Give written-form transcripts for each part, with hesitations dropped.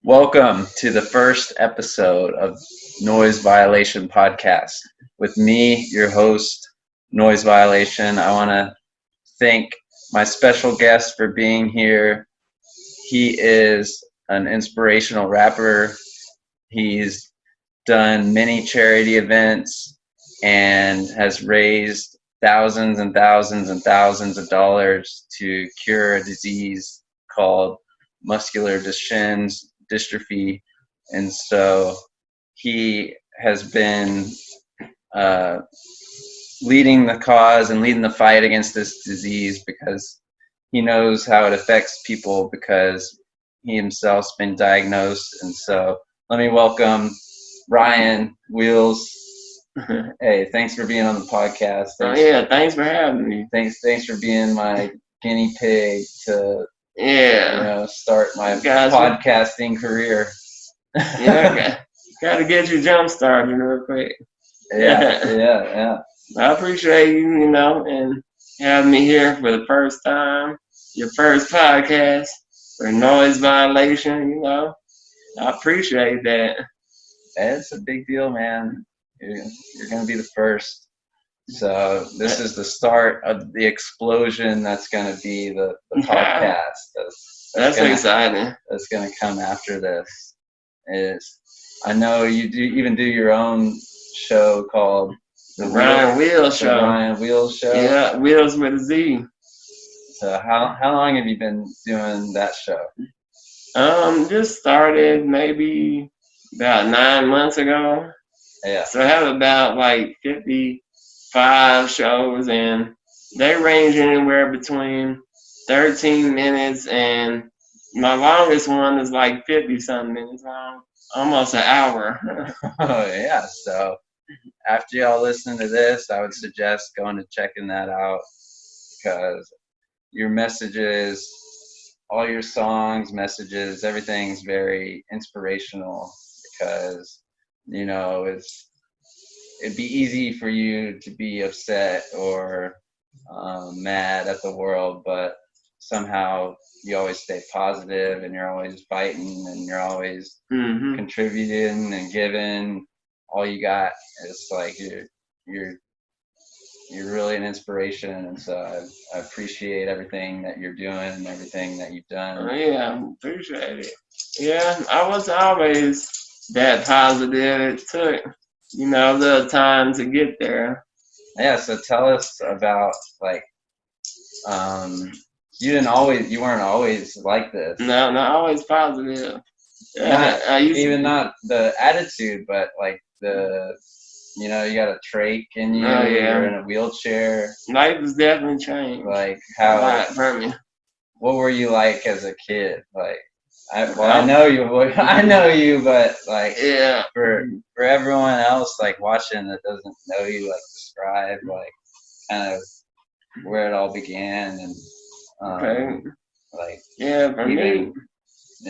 Welcome to the first episode of Noise Violation Podcast. With me, your host, Noise Violation. I want to thank my special guest for being here. He is an inspirational rapper. He's done many charity events and has raised thousands and thousands and thousands of dollars to cure a disease called muscular Duchenne dystrophy. And so he has been leading the cause and leading the fight against this disease because he knows how it affects people because he himself's been diagnosed. And so let me welcome Ryan Wheelz. Hey, thanks for being on the podcast. Thanks for having me. Thanks for being my guinea pig to start my podcasting career. Got to get you jump started real quick. Yeah. I appreciate you, and having me here for the first time. Your first podcast for Noise Violation, I appreciate that. It's a big deal, man. You're going to be the first. So this is the start of the explosion that's going to be the podcast. That's exciting. That's going to come after this. I know you even do your own show called The Ryan Wheelz Show. The Ryan Wheelz Show. Yeah, Wheelz with a Z. So how long have you been doing that show? Just started maybe about 9 months ago. Yeah. So I have about like 55 shows, and they range anywhere between 13 minutes and my longest one is like 50-something minutes long, almost an hour. Oh, yeah. So after y'all listen to this, I would suggest going to checking that out because your messages, all your songs, messages, everything's very inspirational because, it'd be easy for you to be upset or mad at the world, but somehow you always stay positive and you're always fighting and you're always contributing and giving. All you got is like you're really an inspiration, and so I appreciate everything that you're doing and everything that you've done. Oh, yeah, appreciate it. Yeah, I was always that positive. It took a little time to get there. Yeah, so tell us about you weren't always like this. No, not always positive. Not the attitude, but like you got a trach in you. Oh, yeah. You're in a wheelchair. Life has definitely changed. Like how? For me. What were you like as a kid? Like, I know you, but like, for everyone else like watching that doesn't know you, like describe like kind of where it all began and for me,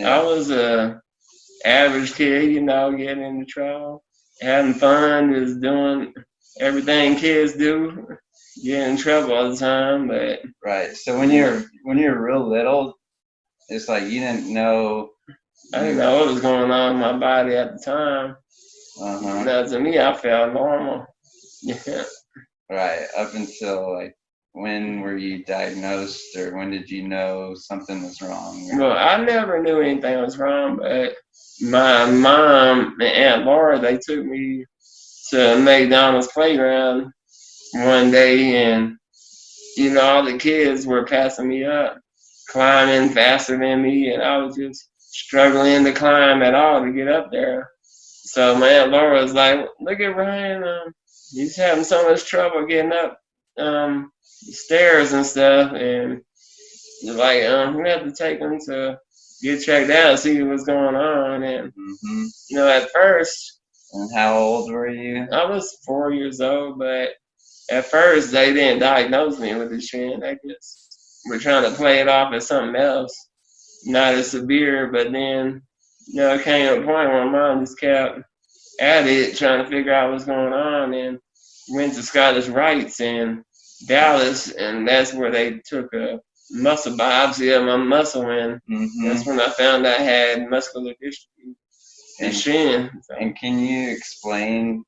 I was a average kid, getting into trouble, having fun, just doing everything kids do, getting in trouble all the time. But so when you're real little, it's like you didn't know. I didn't know what was going on in my body at the time. Now to me, I felt normal. Yeah. Right. Up until like, when were you diagnosed, or when did you know something was wrong? Well, I never knew anything was wrong, but my mom and Aunt Laura, they took me to McDonald's playground one day, and all the kids were passing me up, climbing faster than me, and I was just struggling to climb at all to get up there. So my Aunt Laura was like, "Look at Ryan, he's having so much trouble getting up stairs and stuff, and like we have to take him to get checked out, see what's going on." And at first. And how old were you? I was 4 years old, but at first they didn't diagnose me with Duchenne. They just were trying to play it off as something else, not as severe. But then, it came to a point where my mom just kept at it, trying to figure out what's going on, and went to Scottish Rites in Dallas, and that's where they took a muscle biopsy of my muscle, and that's when I found I had muscular dystrophy, Duchenne. And can you explain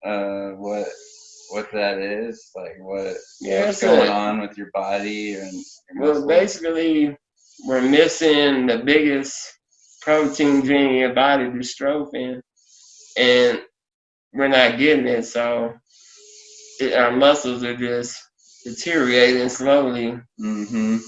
what that is? Like what's going on with your body and your muscles? Well, basically, we're missing the biggest protein gene in your body, dystrophin, and we're not getting it. So our muscles are just deteriorating slowly, and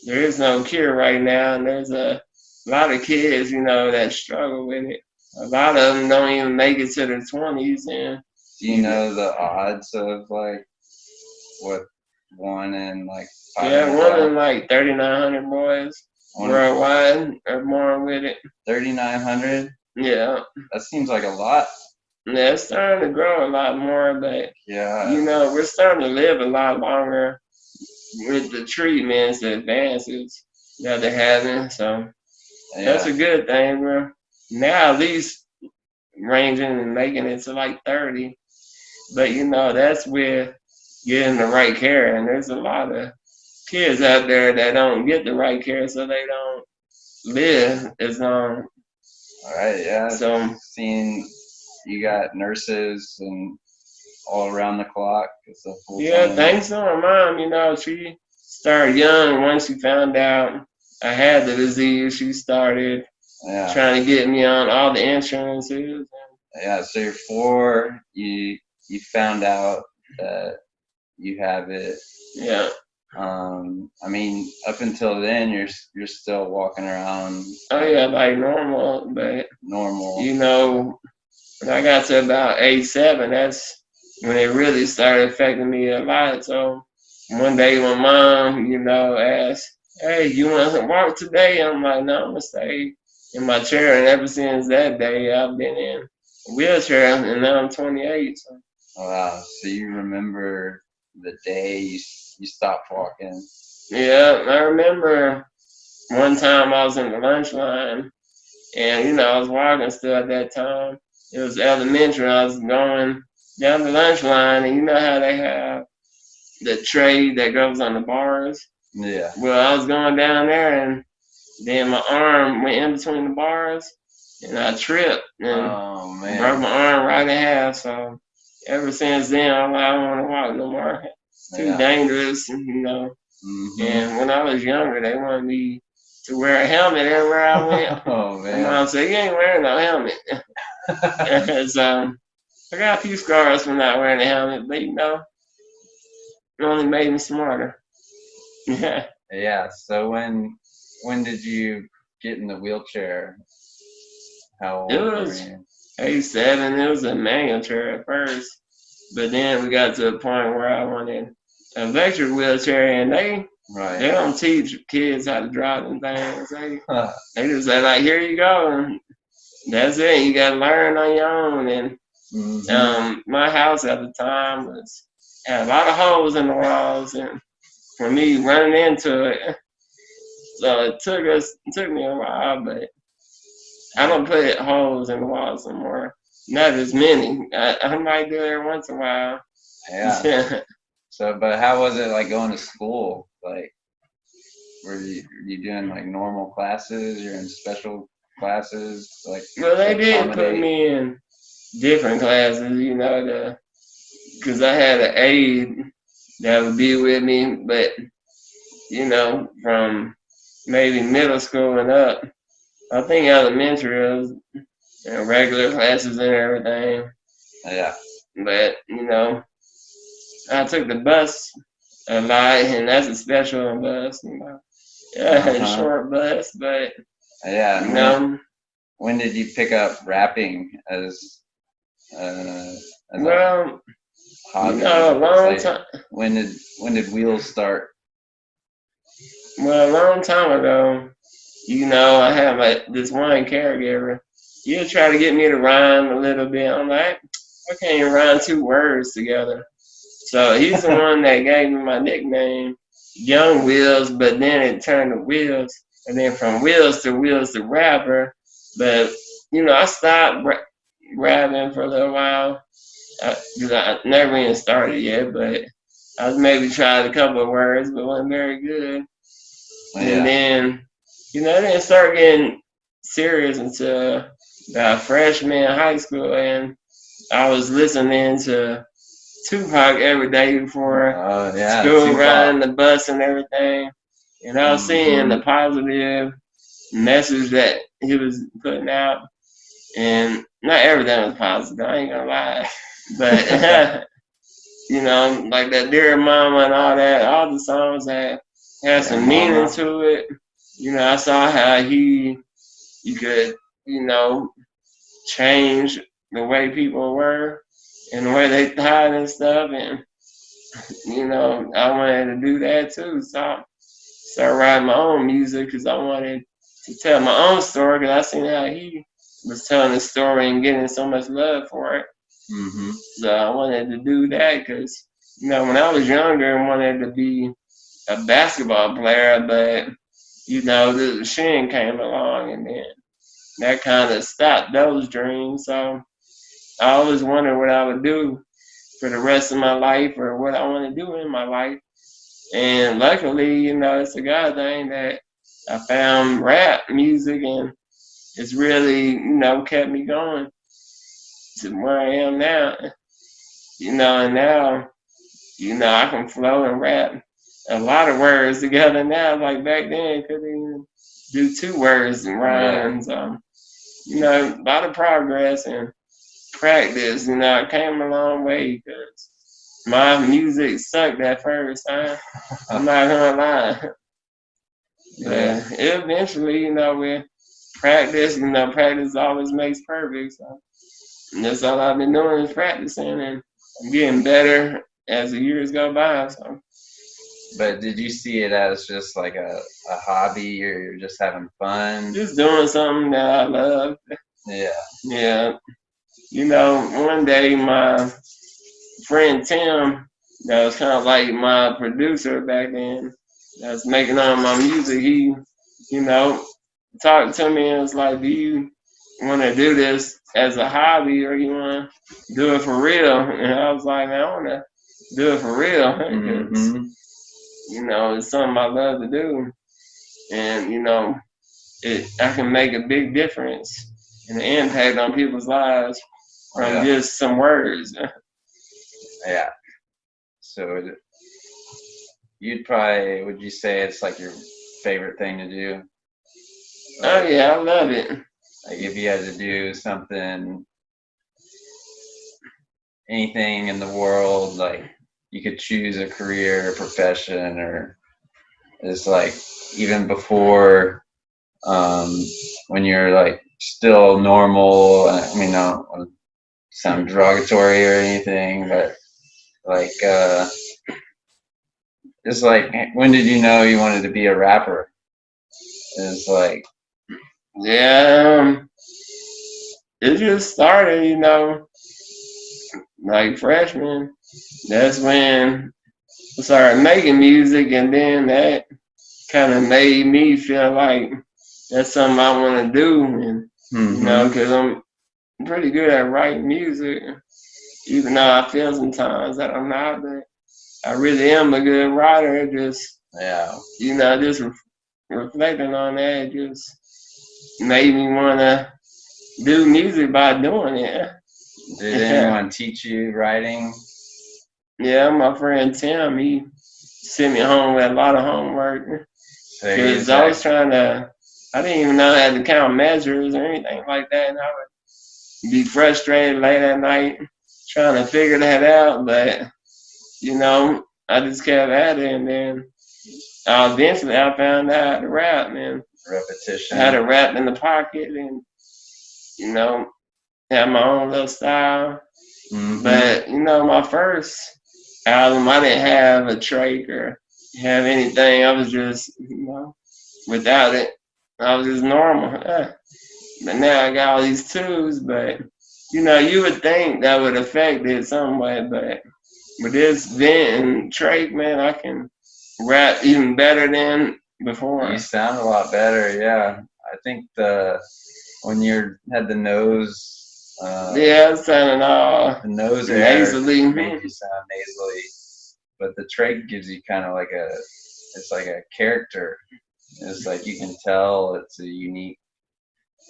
there is no cure right now. And there's a lot of kids, that struggle with it. A lot of them don't even make it to their 20s. And do you know the odds of like what 1 in like 5? Yeah, 1 in like 3,900 boys worldwide are born with it. 3,900? Yeah. That seems like a lot. Yeah, it's starting to grow a lot more, but yeah, we're starting to live a lot longer with the treatments, the advances that they're having. So that's a good thing. We're now at least ranging and making it to like 30. But that's with getting the right care, and there's a lot of kids out there that don't get the right care, so they don't live as long. All right, yeah. So seeing you got nurses and all around the clock. Thanks to my mom. She started young. Once she found out I had the disease, she started trying to get me on all the insurances. Yeah, so you're 4. You found out that you have it. Yeah. I mean, up until then, you're still walking around. Oh yeah, like normal, but normal. When I got to about age 7, that's when it really started affecting me a lot. So one day my mom, asked, "Hey, you want to walk today?" I'm like, "No, I'm gonna stay in my chair." And ever since that day, I've been in a wheelchair, and now I'm 28. So. Oh, wow. So you remember the day you stopped walking? Yeah, I remember one time I was in the lunch line, and I was walking still at that time. It was elementary. I was going down the lunch line, and you know how they have the tray that goes on the bars? Yeah. Well, I was going down there, and then my arm went in between the bars, and I tripped and broke my arm right in half. So ever since then, I'm like, I don't want to walk no more. It's too dangerous, And when I was younger, they wanted me to wear a helmet everywhere I went. Oh, man. My mom said, "You ain't wearing no helmet." So I got a few scars from not wearing a helmet, but it only made me smarter. Yeah. Yeah. So when did you get in the wheelchair? How old were you? Age 7. It was a manual chair at first, but then we got to a point where I wanted an electric wheelchair, and they don't teach kids how to drive them things. They just say, like, "Here you go," and that's it. You got to learn on your own. And my house at the time had a lot of holes in the walls, and for me running into it, so it took me a while, but I don't put holes in the walls anymore. Not as many. I might do it once in a while. Yeah. So, but how was it like going to school? Like, were you doing like normal classes? You're in special classes? Like, well, they did put me in different classes, because I had an aide that would be with me, but from maybe middle school and up, I think elementary was regular classes and everything. Yeah. But I took the bus a lot, and that's a special bus, short bus. But when did you pick up rapping as a hobby? A long time. When did Wheelz start? Well, a long time ago. I have this one caregiver. He'll try to get me to rhyme a little bit. I'm like, I can't even rhyme 2 words together. So he's the one that gave me my nickname, Young Wheelz, but then it turned to Wheelz. And then from Wheelz to rapper. But, I stopped rapping for a little while. Because I never even started yet, but I maybe tried a couple of words, but wasn't very good. And then, I didn't start getting serious until freshman in high school, and I was listening to Tupac every day before school, Tupac. riding the bus and everything. And I was seeing the positive message that he was putting out. And not everything was positive, I ain't gonna lie. But, like that Dear Mama and all that, all the songs had some meaning to it. I saw how you could, change the way people were and the way they thought and stuff. And, I wanted to do that too. So I started writing my own music because I wanted to tell my own story because I seen how he was telling the story and getting so much love for it. Mm-hmm. So I wanted to do that because, when I was younger, I wanted to be a basketball player, but, the Duchenne came along and then that kind of stopped those dreams. So I always wondered what I would do for the rest of my life or what I want to do in my life. And luckily, it's a God thing that I found rap music and it's really, kept me going to where I am now. And now, I can flow and rap a lot of words together now. Like back then, couldn't even do 2 words and rhymes. A lot of progress and practice. I came a long way because my music sucked at first. I'm not gonna lie. But eventually, with practice, practice always makes perfect. So and that's all I've been doing is practicing, and I'm getting better as the years go by. So. But did you see it as just like a hobby, or you're just having fun? Just doing something that I love. Yeah. Yeah. One day my friend Tim, that was kind of like my producer back then, that was making all my music, he, talked to me and was like, do you want to do this as a hobby or you want to do it for real? And I was like, man, I want to do it for real. Mm-hmm. It's something I love to do. And, I can make a big difference and an impact on people's lives from just some words. Yeah. So would you say it's like your favorite thing to do? Oh yeah, I love it. Like if you had to do something, anything in the world, like you could choose a career, or profession, or it's like even before, when you're like still normal. I mean, I don't want to sound derogatory or anything, but like, it's like, when did you know you wanted to be a rapper? It's like, yeah, it just started, like freshman. That's when I started making music, and then that kind of made me feel like that's something I want to do, and because I'm pretty good at writing music, even though I feel sometimes that I'm not, but I really am a good writer. It just, just reflecting on that, it just made me want to do music by doing it. Did anyone teach you writing? Yeah, my friend Tim, he sent me home with a lot of homework. Because I was I didn't even know how to count measures or anything like that. And I would be frustrated late at night trying to figure that out. But, I just kept at it. And then eventually I found out how to rap, man. Repetition. How to rap in the pocket and, have my own little style. Mm-hmm. But, my first album, I didn't have a track or have anything. I was just, without it, I was just normal. But now I got all these tools, but, you would think that would affect it some way, but with this vent and track, man, I can rap even better than before. You sound a lot better, yeah. I think when you had the nose, it sounded all the nose nasally. made you sound nasally. but the trach gives you kind of like it's like a character. It's like you can tell it's a unique.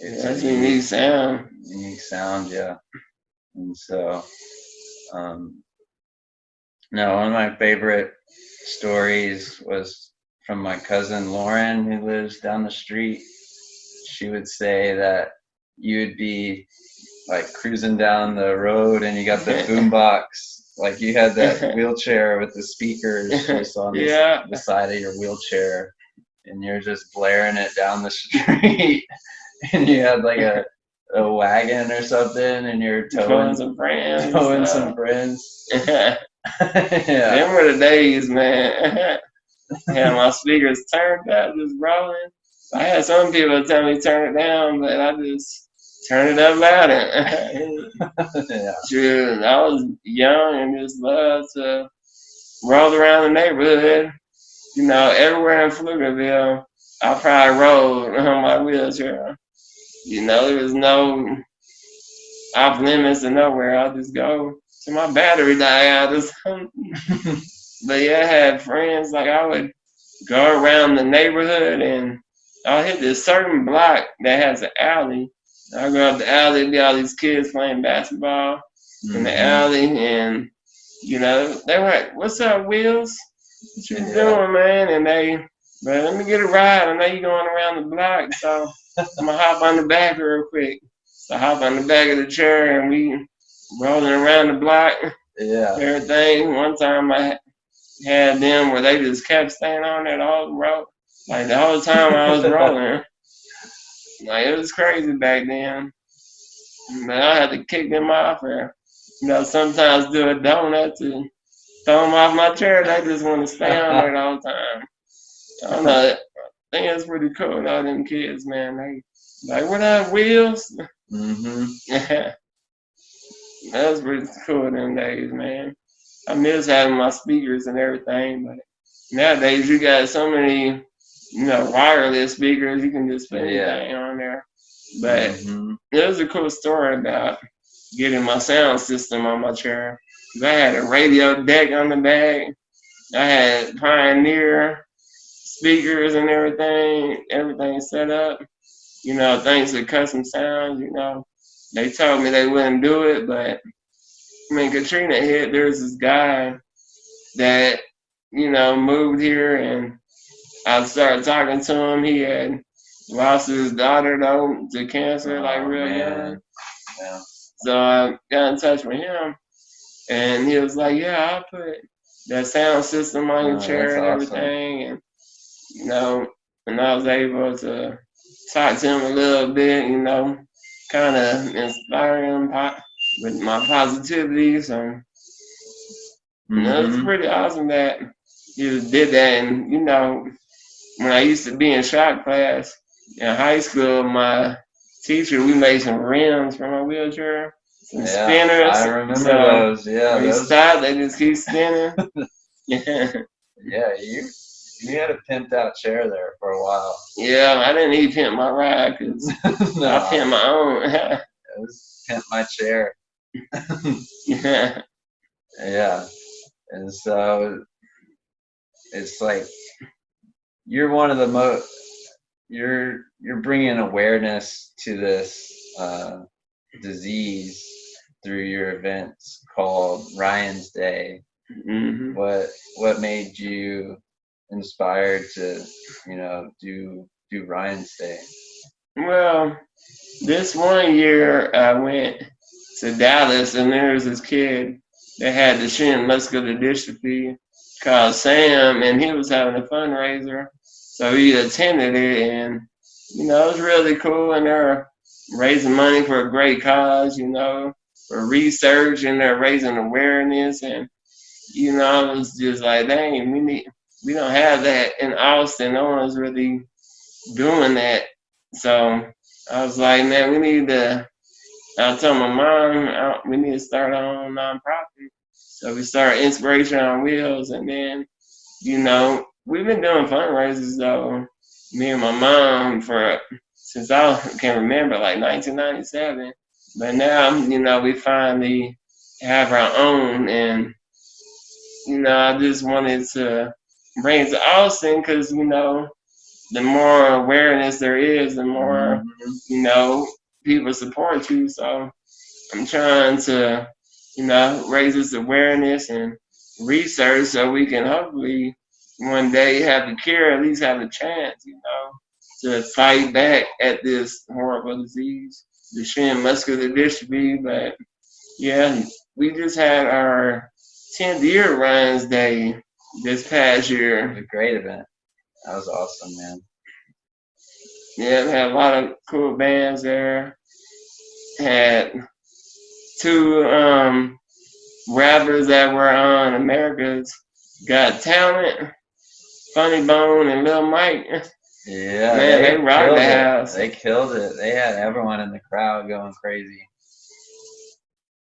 That's a unique sound. Unique sound, yeah. And so, no, one of my favorite stories was from my cousin Lauren, who lives down the street. She would say that you would be like cruising down the road and you got the boombox, like you had that wheelchair with the speakers just on the side of your wheelchair, and you're just blaring it down the street, and you had like a wagon or something, and you're towing some friends. Yeah. Them were the days, man. Had my speakers turned up, just rolling. I had some people tell me turn it down, but I just turn it up louder. Yeah. True. I was young and just loved to roll around the neighborhood. You know, everywhere in Pflugerville, I probably rode on my wheelchair. You know, there was no off limits to nowhere. I'll just go till my battery die out or something. But yeah, I had friends, like I would go around the neighborhood and I'll hit this certain block that has an alley. I go up the alley, be all these kids playing basketball in the alley, and you know, they were like, "What's up, Wheelz? What you doing, man?" And but let me get a ride. I know you going around the block, so I'm gonna hop on the back real quick. So I hop on the back of the chair and we rolling around the block. Yeah. Everything. One time I had them where they just kept staying on there the whole road. Like the whole time I was rolling. Like it was crazy back then. But I had to kick them off or, you know, sometimes do a donut to throw them off my chair. They just want to stay on there the whole time. I don't know. I think it's pretty cool, though, them kids, man. They like, what up, Wheelz? Yeah. That was pretty cool them days, man. I miss having my speakers and everything, but nowadays you got so many, you know, wireless speakers. You can just put anything on there. But it was a cool story about getting my sound system on my chair. I had a radio deck on the back. I had Pioneer speakers and everything set up. You know, thanks to custom sounds, you know. They told me they wouldn't do it, but when Katrina hit, there was this guy that, you know, moved here, and I started talking to him. He had lost his daughter, though, to cancer, like real young. Yeah. So I got in touch with him, and he was like, yeah, I'll put that sound system on your chair and everything. And, you know, and I was able to talk to him a little bit, you know, kind of inspire him with my positivity. So, you know, it's pretty awesome that you did that. And, you know, when I used to be in shop class in high school, my teacher, we made some rims for my wheelchair, some spinners. I remember those. Yeah, when you stop, they just keep spinning. Yeah, you had a pimped out chair there for a while. Yeah, I didn't need pimp my ride because I pimped my own. It was pimp my chair. Yeah. Yeah, and so it's like you're one of the you're bringing awareness to this disease through your events called Ryan's Day. What made you inspired to, you know, do Ryan's Day? Well, this one year I went to Dallas, and there was this kid that had Duchenne Muscular Dystrophy called Sam, and he was having a fundraiser. So he attended it, and, you know, it was really cool, and they're raising money for a great cause, you know, for research, and they're raising awareness, and, you know, I was just like, dang, we don't have that in Austin. No one's really doing that. So I was like, man, I told my mom, we need to start our own nonprofit. So we started Inspiration on Wheels, and then, you know, we've been doing fundraisers, though, me and my mom, since I can remember, like 1997. But now, you know, we finally have our own, and, I just wanted to bring it to Austin because, the more awareness there is, the more, people support you. So I'm trying to, raise this awareness and research so we can hopefully one day have a cure, at least have a chance, to fight back at this horrible disease, Duchenne Muscular Dystrophy. But yeah, we just had our 10th year Ryan's Day this past It was year. a great event. That was awesome, man. Yeah, we had a lot of cool bands there. Had two rappers that were on America's Got Talent, Funny Bone and Lil Mike. Yeah, Man, they rocked killed the it. house. They killed it. They had everyone in the crowd going crazy.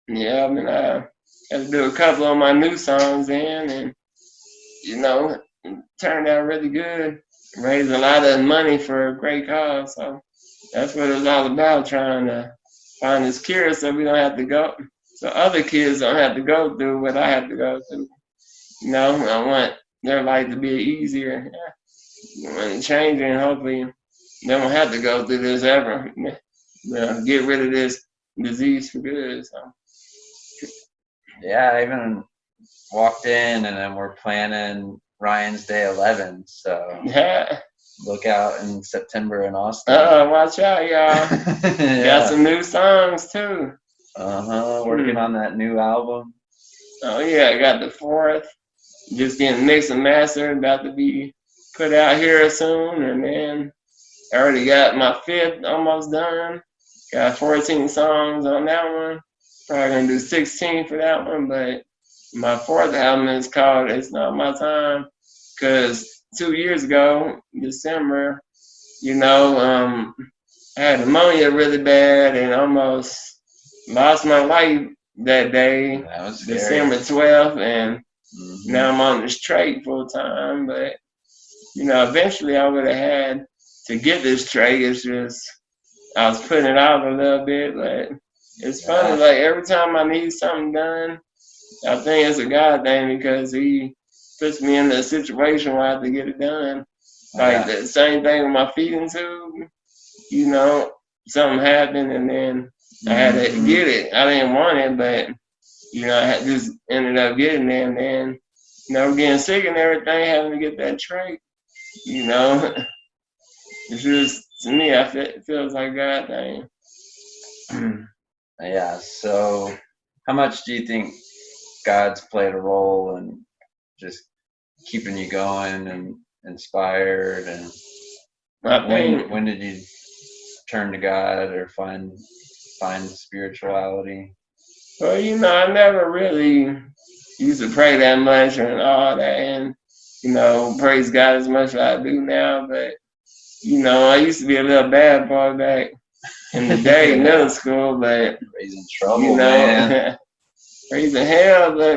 Yeah, I had to do a couple of my new songs in, and it turned out really good. Raised a lot of money for a great cause, so that's what it was all about, trying to find this cure so we don't have to go, so other kids don't have to go through what I have to go through. I want their life to be easier. I want to change it, and hopefully they don't have to go through this ever. Get rid of this disease for good. So. Yeah, I even walked in, and then we're planning Ryan's Day 11. So Yeah. look out in September in Austin. Watch out, y'all. Yeah. Got some new songs too. Working on that new album. Oh yeah, I got the 4th. Just getting mixed and mastered, about to be put out here soon, and then I already got my 5th almost done. Got 14 songs on that one. Probably gonna do 16 for that one, but my 4th album is called It's Not My Time, because 2 years ago, December, I had pneumonia really bad and almost lost my life that day, That was December 12th, and now I'm on this trait full time. But eventually I would have had to get this trait. It's just I was putting it out a little bit, but it's funny. Like every time I need something done, I think it's a God thing because He puts me in a situation where I have to get it done. Like the same thing with my feeding tube. Something happened and then I had to get it. I didn't want it, but I had just ended up getting it, and then getting sick and everything, having to get that trait. It's just, to me, it feels like God thing. Yeah. So, how much do you think God's played a role in just keeping you going and inspired? And when did you turn to God or find spirituality? Well, I never really used to pray that much and all that, and praise God as much as I do now. But I used to be a little bad boy back in the day, middle school, but raising trouble, man. Raising hell. But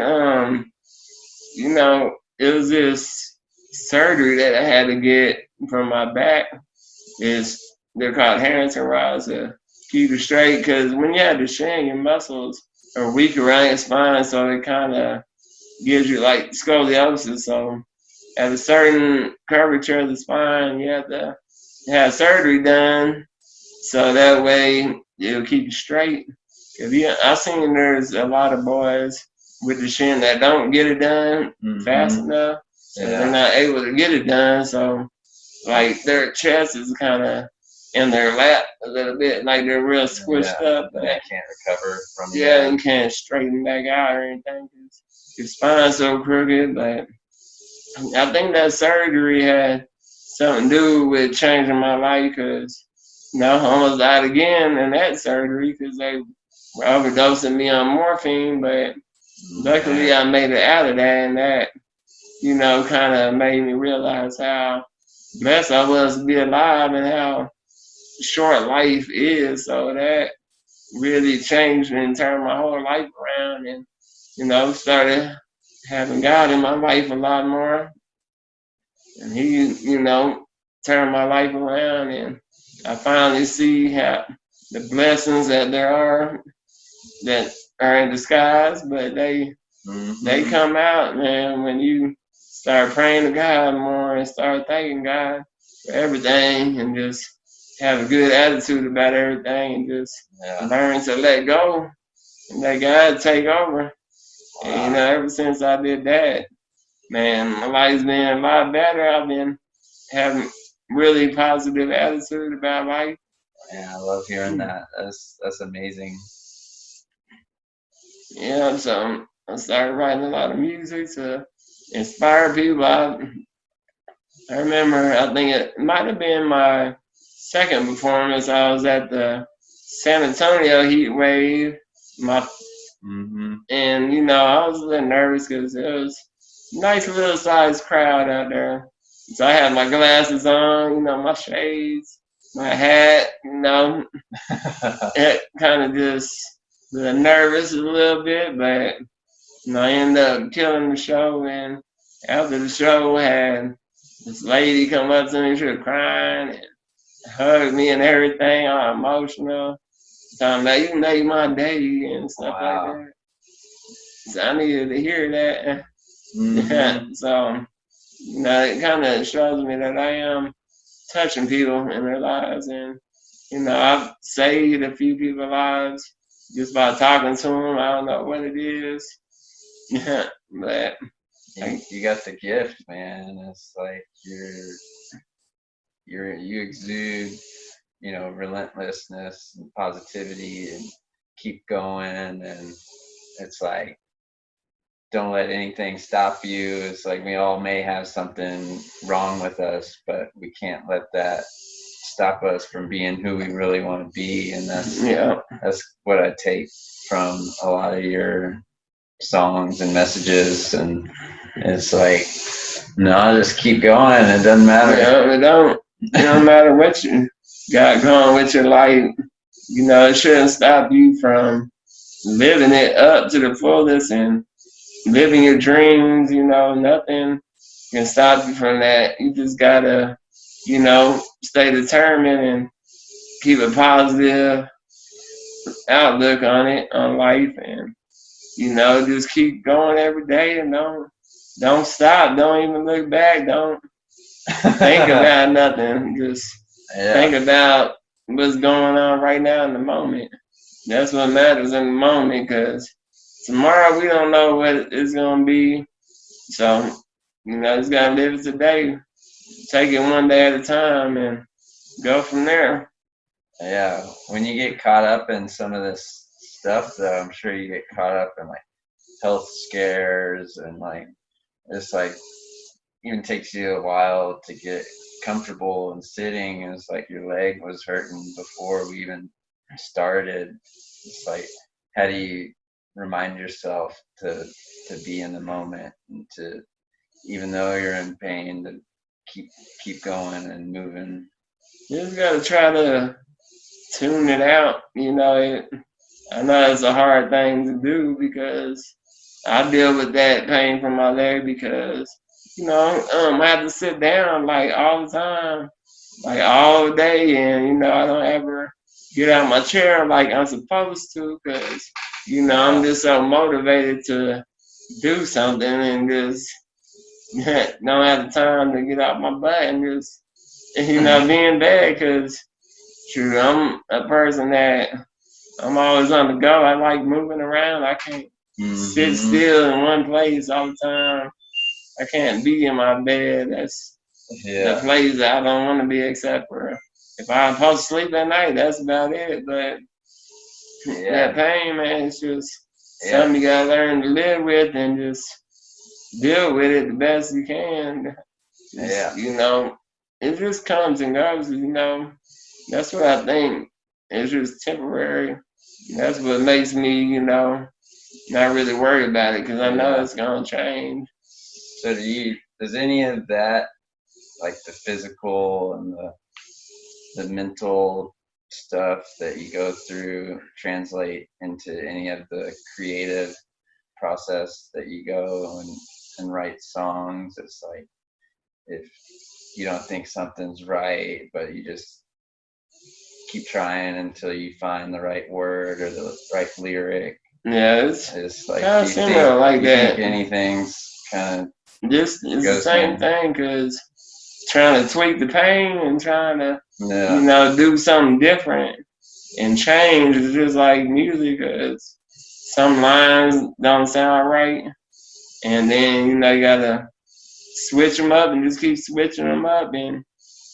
it was this surgery that I had to get from my back. They're called Harrington rods to keep you straight, because when you have Duchenne, your muscles are weak around your spine, so it kind of gives you like scoliosis. So at a certain curvature of the spine, you have to have surgery done, so that way it'll keep you straight. I've seen there's a lot of boys with Duchenne that don't get it done fast enough, so they're not able to get it done. So like their chest is kind of in their lap a little bit, like they're real squished up. But they can't recover from it. Yeah, and can't straighten back out or anything because your spine's so crooked. But I think that surgery had something to do with changing my life, because I almost died again in that surgery because they were overdosing me on morphine. But luckily I made it out of that, and that kind of made me realize how blessed I was to be alive and how short life is. So that really changed and turned my whole life around, and started having God in my life a lot more, and He turned my life around, and I finally see how the blessings that there are that are in disguise, but they They come out, man, when you start praying to God more and start thanking God for everything and just have a good attitude about everything and just learn to let go and let God take over. Wow. And ever since I did that, man, my life's been a lot better. I've been having really positive attitude about life. Yeah, I love hearing that. That's amazing. Yeah, so I started writing a lot of music to inspire people. I remember, I think it might have been my second performance. I was at the San Antonio Heat Wave. And, I was a little nervous because it was a nice little sized crowd out there. So I had my glasses on, my shades, my hat, it kind of just nervous a little bit, but I ended up killing the show. And after the show, I had this lady come up to me, she was crying and hugged me and everything, all emotional, talking about you made my day and stuff like that. So I needed to hear that. So, it kind of shows me that I am touching people in their lives, and I've saved a few people's lives just by talking to them. I don't know what it is, but you got the gift, man. It's like you exude, relentlessness and positivity, and keep going. And it's like, don't let anything stop you. It's like we all may have something wrong with us, but we can't let that stop us from being who we really want to be. And that's what I take from a lot of your songs and messages. And it's like, no, just keep going. It doesn't matter. It don't matter what you got going with your life. It shouldn't stop you from living it up to the fullest and living your dreams. Nothing can stop you from that. You just gotta, stay determined and keep a positive outlook on life, and just keep going every day, and don't stop. Don't even look back. Don't think about nothing. Just think about what's going on right now in the moment. That's what matters in the moment, because tomorrow we don't know what it's gonna be. So, just gotta live it today. Take it one day at a time and go from there. Yeah, when you get caught up in some of this stuff, though, I'm sure you get caught up in like health scares, and like it's like even takes you a while to get comfortable and sitting. And it's like your leg was hurting before we even started. It's like, how do you remind yourself to be in the moment, and to, even though you're in pain, to keep going and moving? You just gotta try to tune it out. I know it's a hard thing to do, because I deal with that pain from my leg, because I have to sit down like all the time, like all day, and I don't ever get out of my chair like I'm supposed to, because I'm just so motivated to do something, and just don't have the time to get out my butt and just being bad, because true, I'm a person that I'm always on the go. I like moving around. I can't sit still in one place all the time. I can't be in my bed. That's the place that I don't want to be, except for if I'm supposed to sleep at night. That's about it. But that pain, man, it's just something you gotta learn to live with, and just deal with it the best you can. It just comes and goes. That's what I think. It's just temporary. That's what makes me, not really worry about it, because I know it's gonna change. So does any of that, like the physical and the mental stuff that you go through, translate into any of the creative process that you go and write songs? It's like, if you don't think something's right, but you just keep trying until you find the right word or the right lyric. Yeah, it's It's like, kind of similar like you that. think anything's kind of It's the same thing, because trying to tweak the pain and trying to, do something different and change is just like music, because some lines don't sound right, and then you gotta switch them up and just keep switching them up, and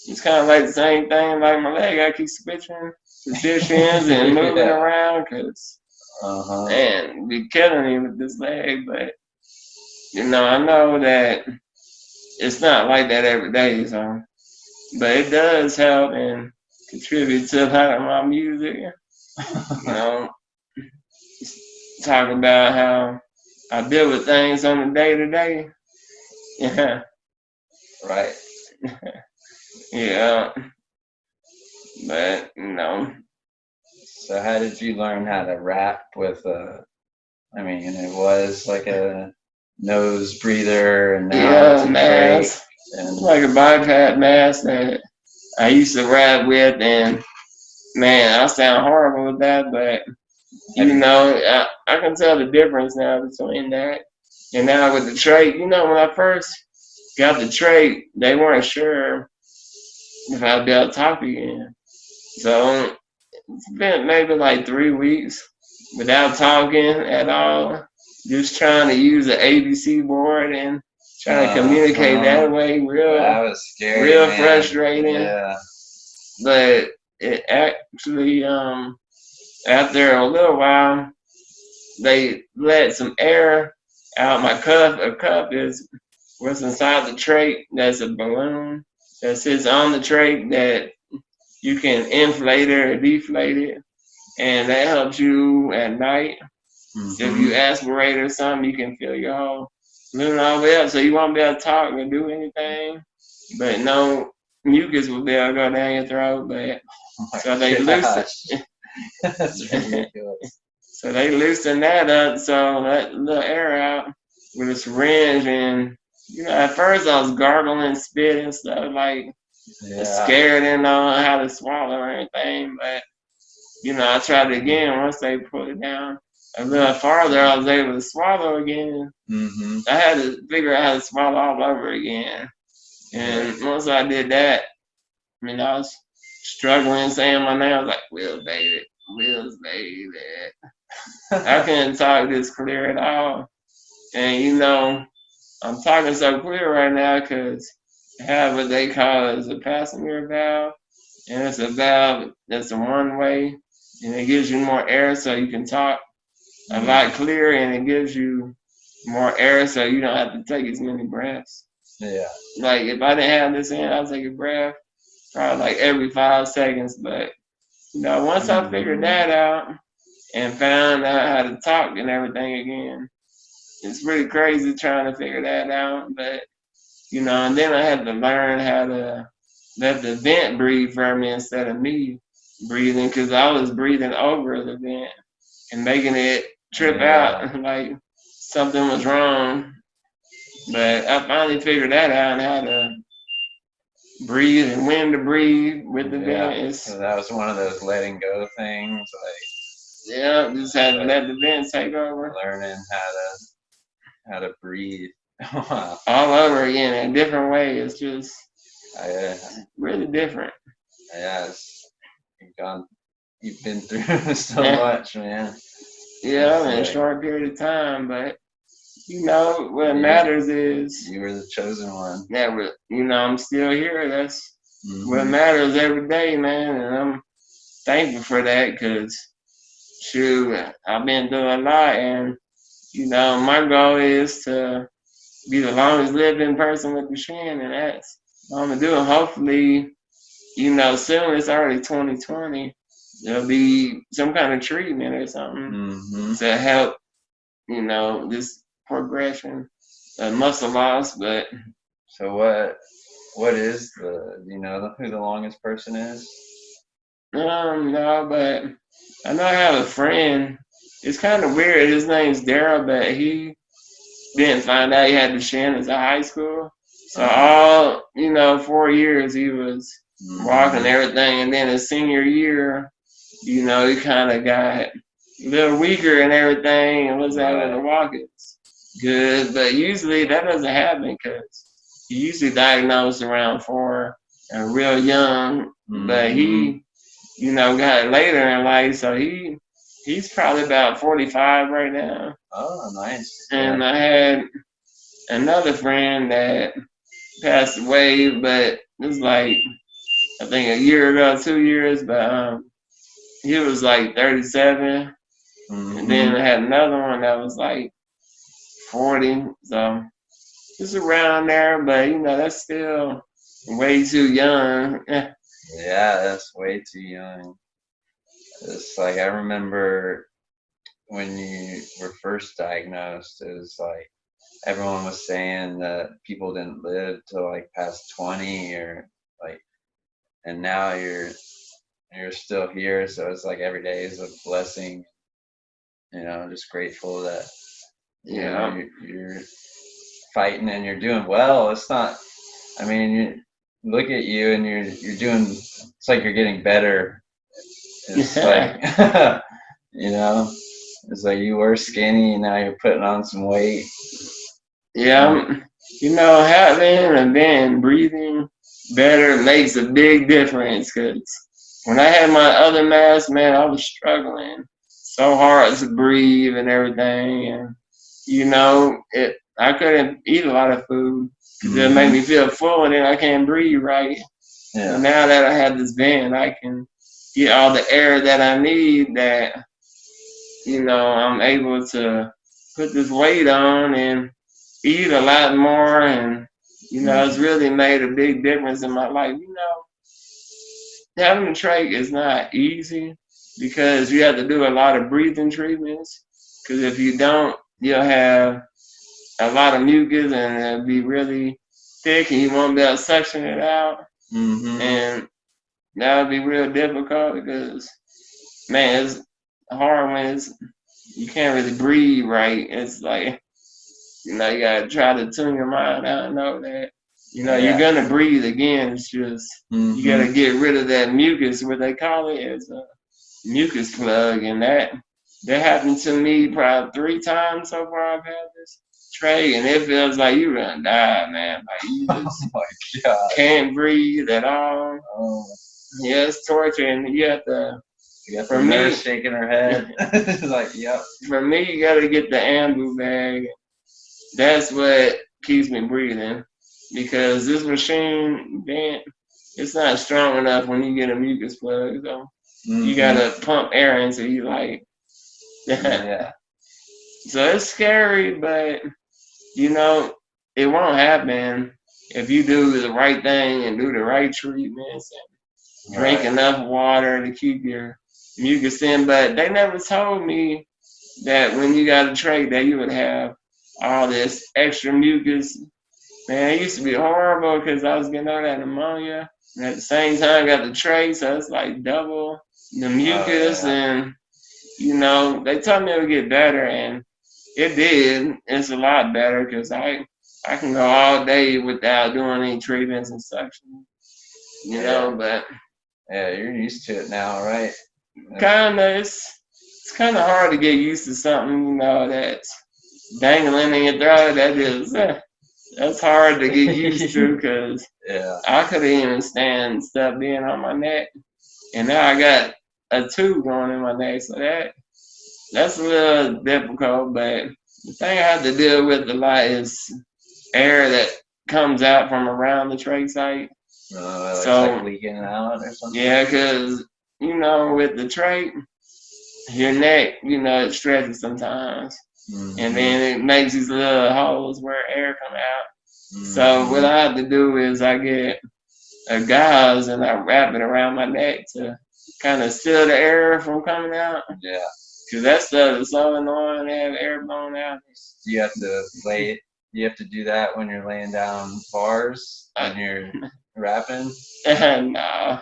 it's kind of like the same thing like my leg. I keep switching positions and moving around, because man, be killing me with this leg, but I know that it's not like that every day, so but it does help and contribute to a lot of my music. Talk about how I deal with things on a day to day. Yeah. Right. Yeah. But So how did you learn how to rap with I mean, it was like a nose breather, and now it's a mask. And like a bypass mask that I used to rap with, and man, I sound horrible with that, but I can tell the difference now between that and now with the trait. When I first got the trait, they weren't sure if I'd be able to talk again. So it's been maybe like 3 weeks without talking at all, just trying to use the ABC board and trying to communicate that way. That was scary, real man. frustrating. Yeah. But it actually, after a little while, they let some air out my cuff. A cuff is what's inside the trait. That's a balloon that sits on the trait that you can inflate it or deflate it, and that helps you at night. So if you aspirate or something, you can feel your whole balloon all the way up, so you won't be able to talk or do anything, but no mucus will be able to go down your throat. But so they loosen. That's ridiculous. So they loosen that up, so let the air out with a syringe, and at first I was gargling, spit and stuff, like scared, didn't know how to swallow or anything. But I tried it again. Once they put it down a little farther, I was able to swallow again. I had to figure out how to swallow all over again. And once I did that, I was struggling saying my name. I was like, Wheelz, baby, Wheelz, baby. I couldn't talk this clear at all. And I'm talking so clear right now because I have what they call as a passenger valve. And it's a valve that's a one way, and it gives you more air so you can talk a lot clearer, and it gives you more air so you don't have to take as many breaths. Yeah. Like if I didn't have this in, I'd take a breath probably like every 5 seconds. But once I figured that out and found out how to talk and everything again, it's really crazy trying to figure that out. But and then I had to learn how to let the vent breathe for me instead of me breathing, because I was breathing over the vent and making it trip out like something was wrong. But I finally figured that out, and how to breathe and when to breathe with the vent. So that was one of those letting go things, just had to let the vent take over. Learning how to breathe. All over again in a different way. It's just really different. You've been through so much, man. Yeah, in a short period of time, but what matters is you were the chosen one. Yeah, I'm still here. That's what matters every day, man, and I'm thankful for that, because shoot, I've been through a lot, and my goal is to be the longest living person with Duchenne, and that's what I'm gonna do. Hopefully, soon, it's already 2020, there'll be some kind of treatment or something to help, this progression of muscle loss. But so what is who the longest person is? No, but I know I have a friend. It's kind of weird. His name's Daryl, but he didn't find out he had Duchenne until high school. So all 4 years he was walking and everything, and then his senior year, he kind of got a little weaker and everything and wasn't able to walk as good. But usually that doesn't happen because he usually diagnosed around 4 and real young. But he, got it later in life, so he's probably about 45 right now. Oh, nice. And I had another friend that passed away, but it was like I think a year ago, 2 years, but he was like 37. And then I had another one that was like 40. So just around there, but that's still way too young. Yeah, that's way too young. It's like I remember when you were first diagnosed, it was like everyone was saying that people didn't live till like past 20 or like, and now you're still here, so it's like every day is a blessing. Just grateful that you're fighting and you're doing well. It's not. I mean, you look at you and you're doing. It's like you're getting better. It's like it's like you were skinny and now you're putting on some weight. Yeah, having and then breathing better makes a big difference. Cause when I had my other mask, man, I was struggling so hard to breathe and everything, and I couldn't eat a lot of food because it made me feel full, and then I can't breathe right. Yeah. And now that I have this band, I can get all the air that I need. That I'm able to put this weight on and eat a lot more, and it's really made a big difference in my life. Having a trach is not easy because you have to do a lot of breathing treatments. Because if you don't, you'll have a lot of mucus and it'll be really thick, and you won't be able to suction it out. And that would be real difficult because, man, it's hard when you can't really breathe right. It's like, you gotta try to tune your mind out and know that, you're gonna breathe again. It's just, you gotta get rid of that mucus, what they call it, is a mucus plug. And that happened to me probably 3 times so far I've had this trach, and it feels like you're gonna die, man. Like you just can't breathe at all. Oh. Yeah, it's torture, and you have to. For me, shaking her head. Like, yep. For me, you gotta get the ambu bag. That's what keeps me breathing, because this machine, man, it's not strong enough when you get a mucus plug. So you gotta pump air into you, like. Yeah. So it's scary, but it won't happen if you do the right thing and do the right treatments and drink enough water to keep your mucus in. But they never told me that when you got a trach that you would have all this extra mucus. Man, it used to be horrible because I was getting all that pneumonia, and at the same time I got the trach, so it's like double the mucus. And they told me it would get better, and it did. It's a lot better because I can go all day without doing any treatments and such. But yeah, you're used to it now, right? Kinda. It's kind of hard to get used to something that's dangling in your throat. That's hard to get used to because I couldn't even stand stuff being on my neck, and now I got a tube going in my neck, so that's a little difficult. But the thing I have to deal with a lot is air that comes out from around the trach site. So like leaking out or something? Yeah, because, with the trach, your neck, it stretches sometimes. And then it makes these little holes where air come out. So what I have to do is I get a gauze and I wrap it around my neck to kind of seal the air from coming out. Yeah. Because that stuff is so annoying to have air blown out. You have to do that when you're laying down bars when you're rapping? No.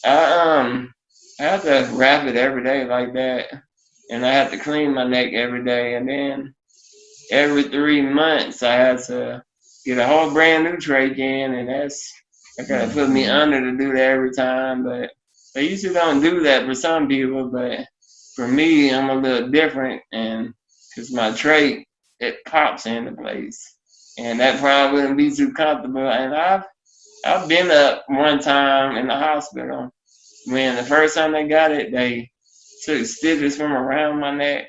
I have to wrap it every day like that. And I have to clean my neck every day. And then every 3 months I have to get a whole brand new trach in, and that's gotta put me under to do that every time. But they usually don't do that for some people, but for me, I'm a little different, and because my trait, it pops into place, and that probably wouldn't be too comfortable. And I've been up one time in the hospital when the first time they got it, they took stitches from around my neck,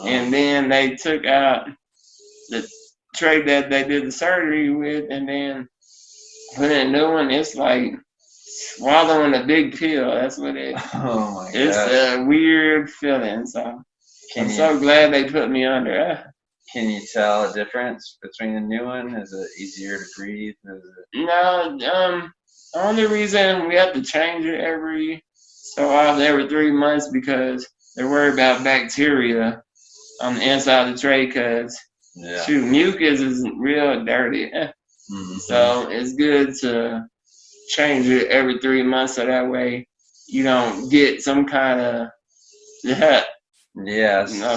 and then they took out the tray that they did the surgery with, and then put in a new one. It's like swallowing a big pill. That's what it. Oh my It's gosh. a weird feeling. So I'm so glad they put me under. Can you tell a difference between the new one? Is it easier to breathe? No, the only reason we have to change it every 3 months, because they're worried about bacteria on the inside of the tray, because mucus is real dirty. So it's good to change it every 3 months, so that way you don't get some kind of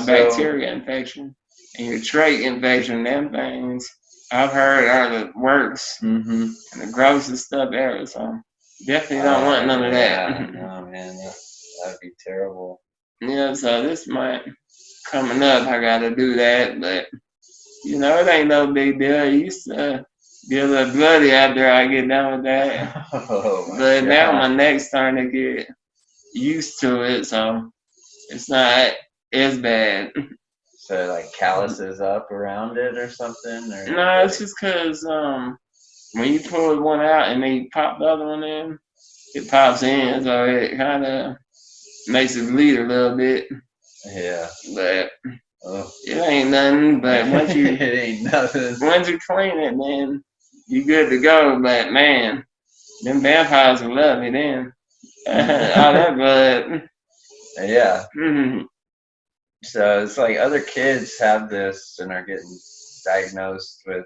bacteria infection. And your trait infection, them things, I've heard are the worst and the grossest stuff ever. So definitely don't want none of that. No, man, that'd be terrible. Yeah, so this month coming up, I gotta do that, but it ain't no big deal. I used to be a little bloody after I get done with that. But now my neck's starting to get used to it, so it's not as bad. So like calluses up around it or something? Or no, it's just because when you pull one out and then you pop the other one in, it pops in, so it kind of makes it bleed a little bit. Yeah. But it ain't nothing. But once you it ain't nothing. Once you clean it, then you good to go. But man, them vampires will love me then. All that blood. Yeah. So it's like other kids have this and are getting diagnosed with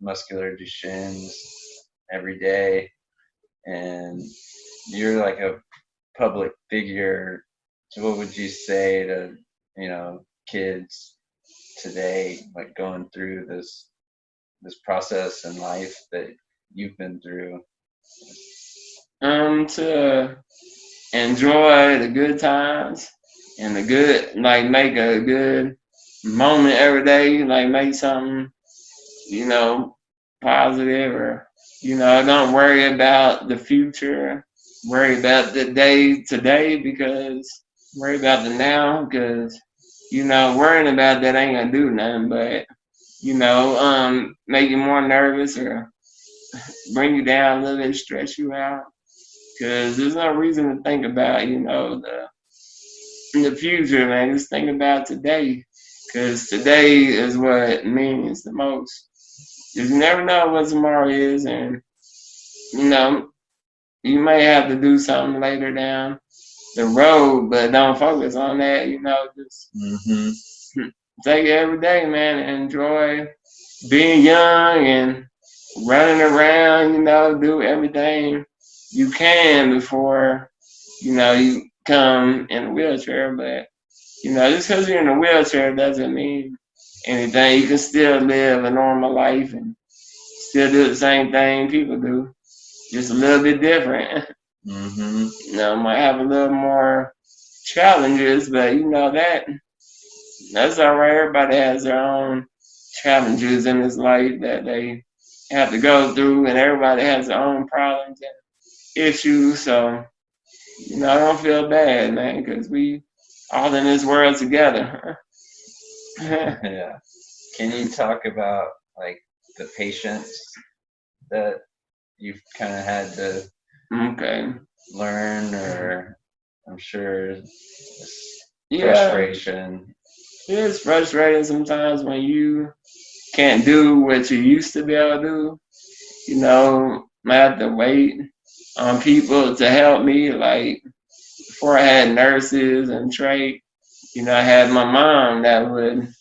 muscular Duchenne's every day, and you're like a public figure. So what would you say to kids today, like going through this process in life that you've been through? To enjoy the good times and the good, like make a good moment every day, like make something, positive, or, don't worry about the future, worry about the day today, because worry about the now, because, worrying about that ain't gonna do nothing but, make you more nervous or bring you down a little bit, stress you out. Because there's no reason to think about, the future, man. Just think about today. Because today is what means the most. Because you never know what tomorrow is. And, you may have to do something later down the road, but don't focus on that. Just take it every day, man, and enjoy being young and running around, do everything you can before, you come in a wheelchair. But, just because you're in a wheelchair doesn't mean anything. You can still live a normal life and still do the same thing people do, just a little bit different. Might have a little more challenges, but that's all right. Everybody has their own challenges in this life that they have to go through, and everybody has their own problems and issues. So, I don't feel bad, man, because we all in this world together. Yeah. Can you talk about like the patience that you've kind of had to learn, or I'm sure frustration? It's frustrating sometimes when you can't do what you used to be able to do. I have to wait on people to help me. Like before, I had nurses and trade. I had my mom that would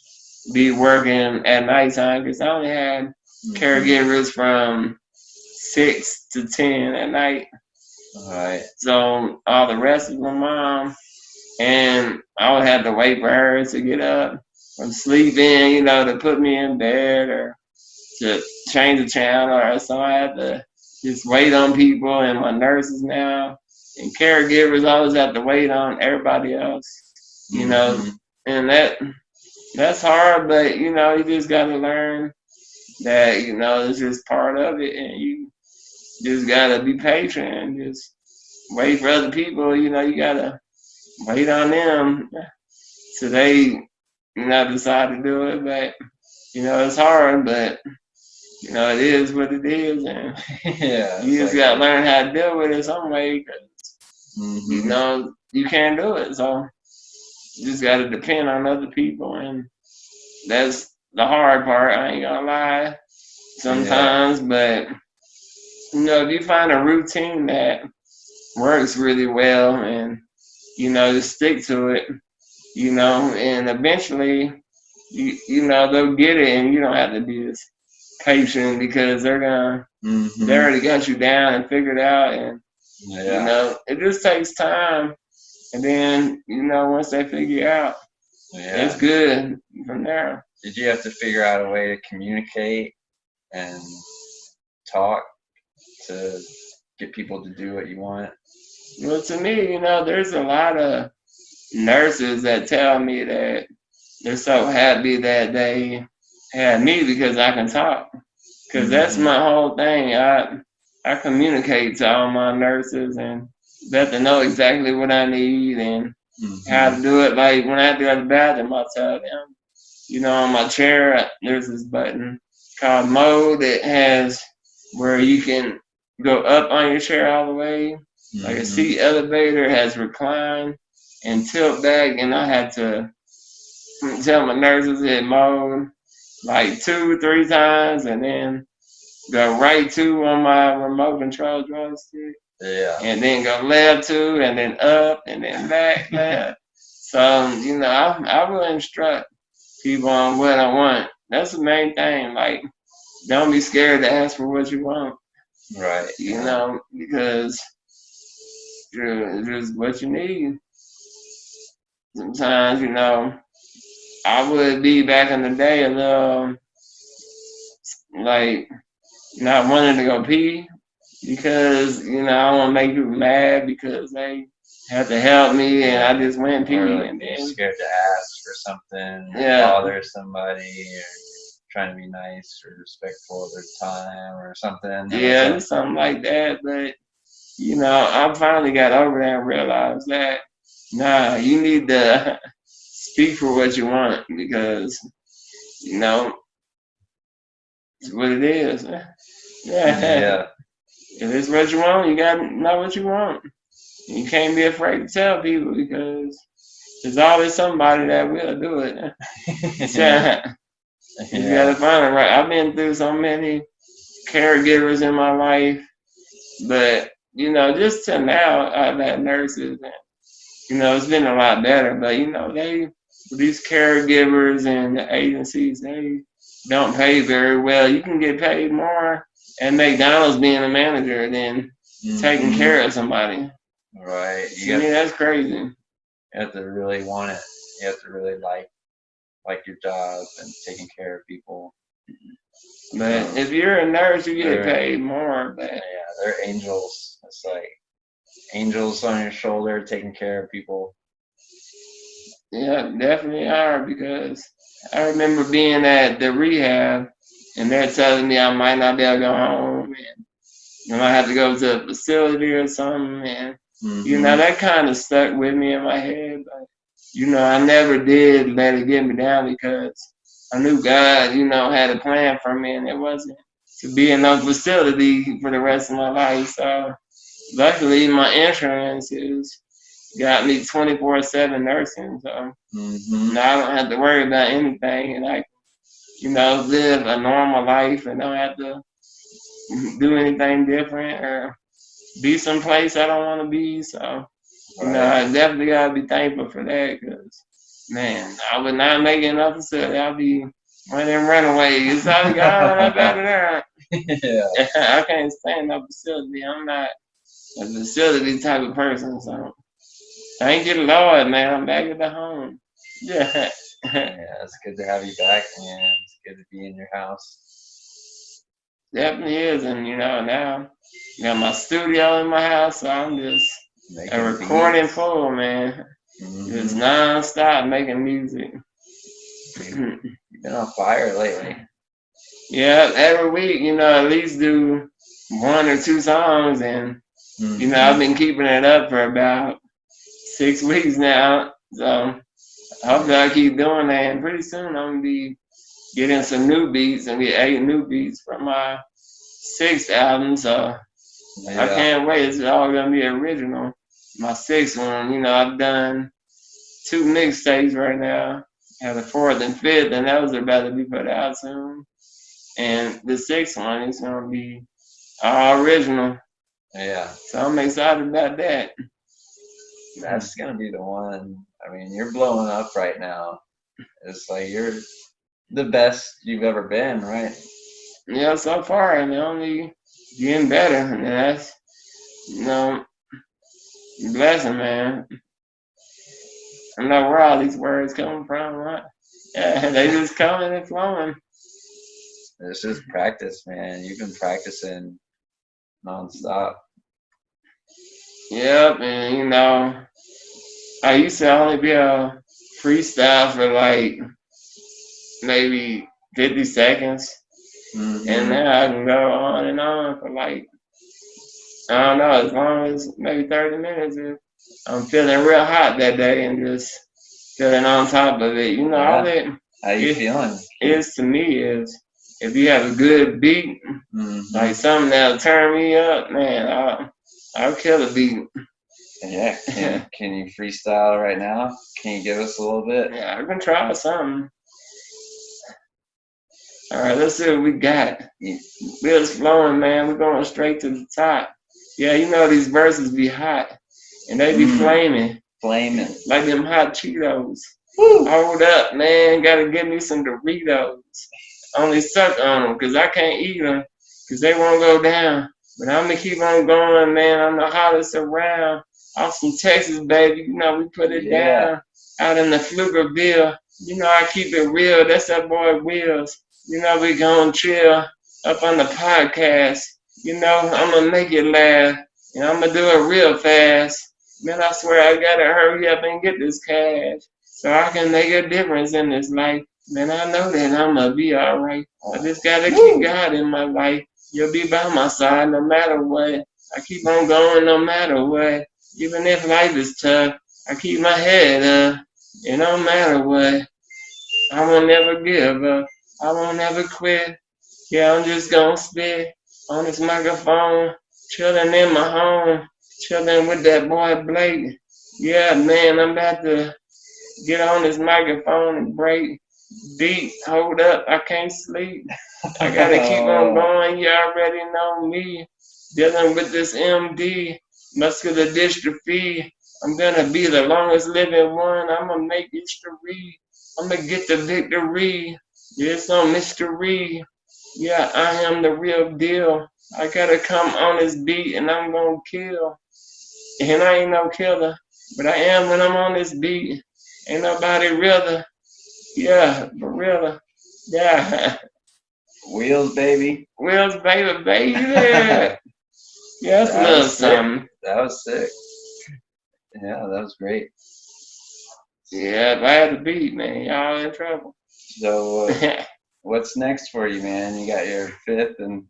be working at nighttime, because I only had caregivers from 6 to 10 at night. All right. So all the rest is my mom, and I would have to wait for her to get up from sleeping, to put me in bed or to change the channel, or so I had to just wait on people. And my nurses now and caregivers always have to wait on everybody else. you know, and that's hard, but you know, you just gotta learn that, you know, it's just part of it, and you just gotta be patient and just wait for other people, you know, you gotta wait on them till they, you know, decide to do it, but, you know, it's hard, but, you know, it is what it is, and Yeah, you just gotta learn how to deal with it some way, because, you know, you can't do it, so you just gotta depend on other people, and that's the hard part, I ain't gonna lie, sometimes, but, you know, if you find a routine that works really well and, you know, just stick to it, you know, and eventually, you know, they'll get it, and you don't have to be as patient because they already got you down and figured out, and, you know, it just takes time, and then, you know, once they figure it out, it's good from there. Did you have to figure out a way to communicate and talk to get people to do what you want? Well, to me, you know, there's a lot of nurses that tell me that they're so happy that they had me because I can talk. Because that's my whole thing. I communicate to all my nurses and let them know exactly what I need and how to do it. Like when I have to go to the bathroom, I tell them, you know, on my chair, there's this button called mode that has where you can go up on your chair all the way. Like a seat elevator has recline and tilt back, and I had to tell my nurses hit mode like 2-3 times, and then go right 2 on my remote control joystick. And then go left 2, and then up, and then back left. So, you know, I will instruct people on what I want. That's the main thing. Like, don't be scared to ask for what you want. Right. You know, because it's just what you need. Sometimes, you know, I would be back in the day a little, like, not wanting to go pee because, you know, I don't want to make people mad because they have to help me and I just went pee. Or like and you're then scared to ask for something, bother somebody, or trying to be nice or respectful of their time or something. Yeah, something like that. But, you know, I finally got over that and realized that, nah, you need to speak for what you want because, you know, it's what it is. Yeah. If it's what you want, you got to know what you want. You can't be afraid to tell people because there's always somebody that will do it. You gotta find it right. I've been through so many caregivers in my life, but you know, just till now, I've had nurses, and you know, it's been a lot better. But you know, these caregivers and the agencies, they don't pay very well. You can get paid more at McDonald's being a manager than taking care of somebody. Right. To me, that's crazy. You have to really want it. You have to really like your job and taking care of people. But if you're a nurse, you get paid more. But yeah, they're angels. It's like angels on your shoulder taking care of people. Yeah, definitely are, because I remember being at the rehab and they're telling me I might not be able to go home and I might have to go to a facility or something, and you know, that kind of stuck with me in my head, but you know, I never did let it get me down because I knew God, you know, had a plan for me, and it wasn't to be in a facility for the rest of my life. So luckily my insurance got me 24/7 nursing, so now I don't have to worry about anything, and I, you know, live a normal life and don't have to do anything different or be someplace I don't want to be. So, you know, I definitely gotta be thankful for that, because man, I would not make enough facility. I'd be one of them runaways. I'd be gone up out of there. I can't stand no facility. I'm not a facility type of person, so thank you, Lord, man. I'm back at the home. Yeah. Yeah, it's good to have you back, man. It's good to be in your house. Definitely is, and you know, now I got my studio in my house, so I'm just a recording fool, man. just non-stop making music. You've been on fire lately. Yeah, every week, at least do 1 or 2 songs, and I've been keeping it up for about 6 weeks now. So hopefully I keep doing that, and pretty soon I'm gonna be getting some new beats and get 8 new beats from my 6th album. So I can't wait. It's all gonna be original. My 6th one, I've done 2 mixtapes right now. I have the 4th and 5th, and those are about to be put out soon. And the 6th one is gonna be all original. Yeah. So I'm excited about that. That's gonna be the one. I mean, you're blowing up right now. It's like you're the best you've ever been, right? Yeah, so far, and only getting better. And that's, blessing, man. I don't know where all these words come from, right? Yeah, they just coming and flowing. It's just practice, man. You've been practicing nonstop. Yep, and I used to only be a freestyle for like maybe 50 seconds. And now I can go on and on for like, I don't know, as long as maybe 30 minutes. If I'm feeling real hot that day and just feeling on top of it. All that. How you feeling? Is to me is if you have a good beat, like something that'll turn me up, man, I'll kill a beat. Yeah. Can you freestyle right now? Can you give us a little bit? Yeah, I can try something. All right, let's see what we got. We're flowing, man. We're going straight to the top. Yeah, these verses be hot, and they be flaming. Flaming. Like them hot Cheetos. Woo. Hold up, man. Gotta give me some Doritos. Only suck on them, because I can't eat them, because they won't go down. But I'm going to keep on going, man. I'm the hottest around. Austin, Texas, baby. We put it down. Out in the Pflugerville. I keep it real. That's that boy Wheelz. We gon' chill up on the podcast. I'm going to make it laugh. And I'm going to do it real fast. Man, I swear I got to hurry up and get this cash so I can make a difference in this life. Man, I know that I'm going to be all right. I just got to keep God in my life. You'll be by my side no matter what. I keep on going no matter what. Even if life is tough, I keep my head up. And no matter what, I won't never give up. I won't never quit. Yeah, I'm just gonna spit on this microphone, chilling in my home, chilling with that boy Blake. Yeah, man, I'm about to get on this microphone and break beat. Hold up, I can't sleep. I gotta keep on going. You already know me. Dealing with this MD, muscular dystrophy. I'm gonna be the longest living one. I'm gonna make history. I'm gonna get the victory. It's no mystery. Yeah, I am the real deal. I gotta come on this beat and I'm gonna kill. And I ain't no killer, but I am when I'm on this beat. Ain't nobody realer. Yeah, for real. Yeah. Wheelz, baby. Wheelz, baby, baby. Yeah, that's a little something. That was sick. Yeah, that was great. Yeah, if I had the beat, man, y'all in trouble. So, what's next for you, man? You got your 5th and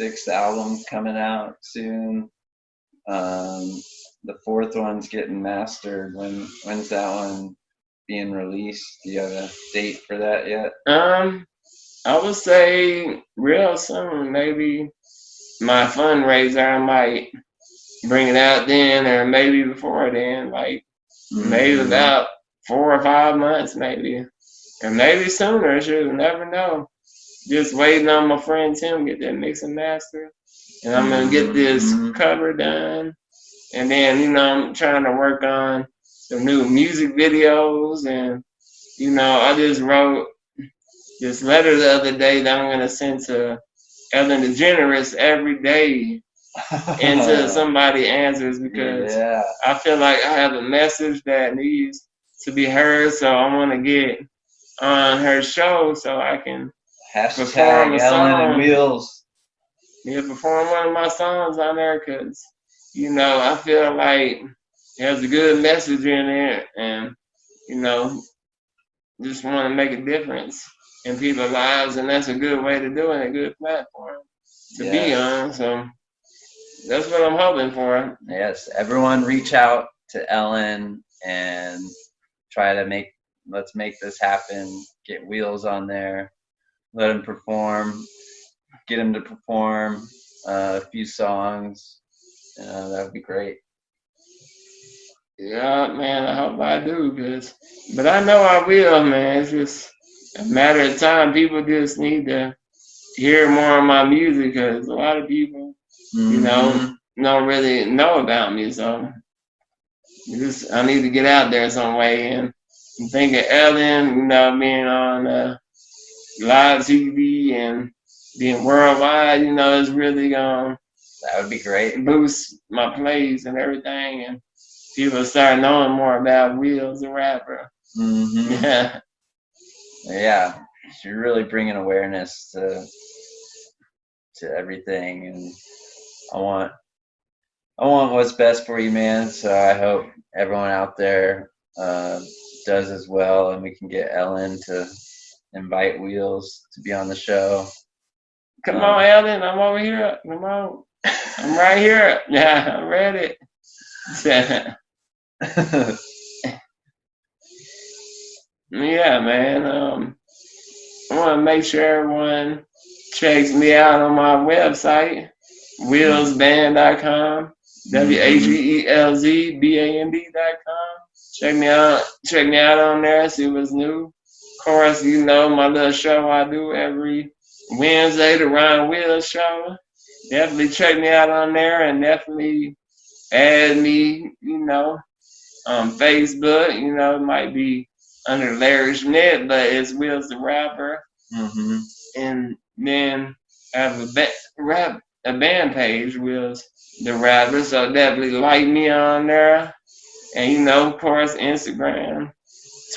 6th album coming out soon. The 4th one's getting mastered. When's that one being released? Do you have a date for that yet? I would say real soon, maybe my fundraiser, I might bring it out then, or maybe before then, like maybe about 4 or 5 months, maybe, or maybe sooner. Shoot, never know. Just waiting on my friend Tim get that mix and master, and I'm gonna get this cover done, and then I'm trying to work on some new music videos, and I just wrote this letter the other day that I'm gonna send to Ellen DeGeneres every day until somebody answers, because I feel like I have a message that needs to be heard, so I want to get on her show so I can perform a song. And Wheelz. Yeah, perform one of my songs on there, because I feel like has a good message in it, and you know, just want to make a difference in people's lives, and that's a good way to do it, a good platform to be on. So that's what I'm hoping for. Yes, everyone reach out to Ellen and let's make this happen. Get Wheelz on there, let him perform, get him to perform a few songs. That would be great. Yeah, man, I hope I do, but I know I will, man. It's just a matter of time. People just need to hear more of my music, because a lot of people, you know, don't really know about me. So I need to get out there some way. And I'm thinking Ellen, you know, being on live TV and being worldwide, you know, is really gonna That would be great. Boost my plays and everything, and people start knowing more about Wheelz, the rapper. Yeah. Yeah, you're really bringing awareness to everything, and I want what's best for you, man. So I hope everyone out there does as well, and we can get Ellen to invite Wheelz to be on the show. Come on, Ellen, I'm over here. Come on, I'm right here. Yeah, I'm ready. Yeah, man. I want to make sure everyone checks me out on my website, wheelzband.com, WHEELZBAND.com. Check me out on there, see what's new. Of course, you know my little show I do every Wednesday, the Ryan Wheelz show. Definitely check me out on there, and definitely add me, you know, on Facebook. You know, it might be under Larry Schmidt, but it's Wheelz the rapper. And then I have a band page, Wheelz the rapper. So definitely like me on there. And you know, of course, Instagram,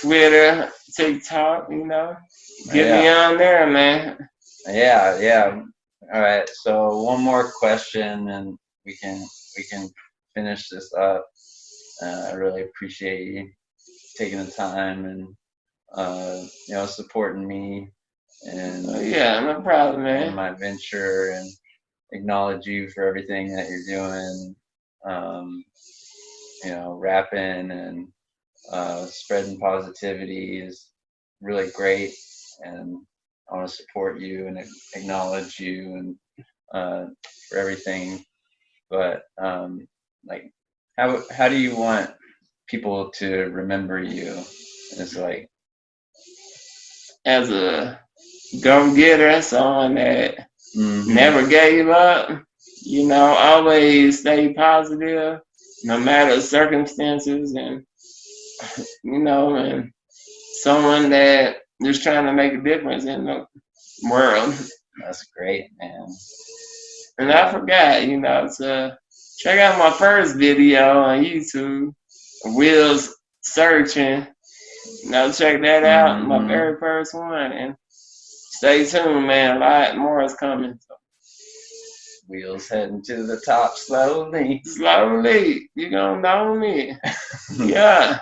Twitter, TikTok, you know. Get me on there, man. Yeah. All right. So one more question, and we can finish this up. I really appreciate you taking the time and you know, supporting me and yeah, no problem, man. In my venture, and acknowledge you for everything that you're doing. You know, rapping and spreading positivity is really great, and I want to support you and acknowledge you and for everything. But like, how do you want people to remember you? It's like, as a go-getter, someone that never gave up, you know, always stay positive no matter the circumstances, and you know, and someone that just trying to make a difference in the world. That's great, man. And I forgot, you know, to check out my first video on YouTube, Wheelz Searching. You know, check that out, my very first one, and stay tuned, man. A lot more is coming. So. Wheelz heading to the top slowly. Slowly, you gonna know me. Yeah.